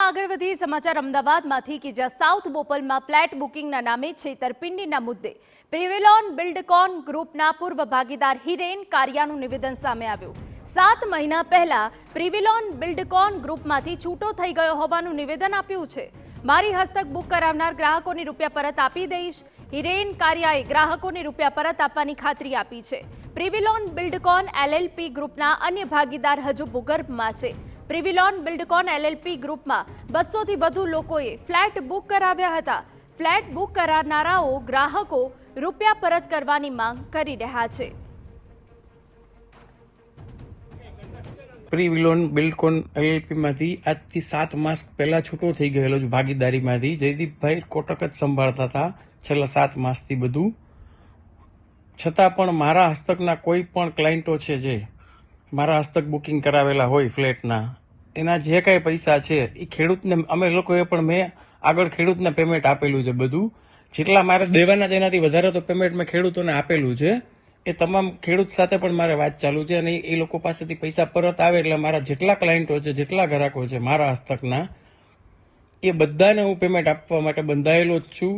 આગળ વધી સમાચાર અમદાવાદમાંથી કે જ્યાં સાઉથ બોપલમાં ફ્લેટ બુકિંગના નામે છેતરપિંડીના મુદ્દે પ્રિવેલોન બિલ્ડકોન ગ્રુપના પૂર્વ ભાગીદાર હિરેન કારિયાનું નિવેદન સામે આવ્યું। 7 મહિના પહેલા પ્રિવેલોન બિલ્ડકોન ગ્રુપમાંથી છૂટો થઈ ગયો હોવાનું નિવેદન આપ્યું છે। મારી હસ્તક બુક કરાવનાર ગ્રાહકોને રૂપિયા પરત આપી દઈશ। હિરેન કારિયાએ ગ્રાહકોને રૂપિયા પરત આપવાની ખાતરી આપી છે। પ્રિવેલોન બિલ્ડકોન એલએલપી ગ્રુપના અન્ય ભાગીદાર હજુ ભૂગર્ભમાં છે। પ્રિવેલોન બિલ્ડકોન એલએલપી ગ્રુપમાં 200 થી વધુ લોકોએ ફ્લેટ બુક કરાવ્યા હતા। ફ્લેટ બુક કરાવનારાઓ ગ્રાહકો રૂપિયા પરત કરવાની માંગ કરી રહ્યા છે। પ્રિવેલોન બિલ્ડકોન એલએલપીમાંથી આજથી 7 માસ પહેલા છૂટો થઈ ગયેલો છે ભાગીદારીમાંથી। જયદીપભાઈ કોટક જ સંભાળતા હતા છેલ્લા 7 માસથી બધું। છતાં પણ મારા હસ્તકના કોઈ પણ ક્લાયન્ટો છે જે મારા હસ્તક બુકિંગ કરાવેલા હોય ફ્લેટના, એના જે કાંઈ પૈસા છે એ ખેડૂતને અમે લોકોએ પણ મેં આગળ ખેડૂતને પેમેન્ટ આપેલું છે। બધું જેટલા મારે દેવાના છે એનાથી વધારે તો પેમેન્ટ મેં ખેડૂતોને આપેલું છે। એ તમામ ખેડૂત સાથે પણ મારે વાત ચાલુ છે અને એ લોકો પાસેથી પૈસા પરત આવે એટલે મારા જેટલા ક્લાયન્ટો છે, જેટલા ગ્રાહકો છે મારા હસ્તકના, એ બધાને હું પેમેન્ટ આપવા માટે બંધાયેલો જ છું।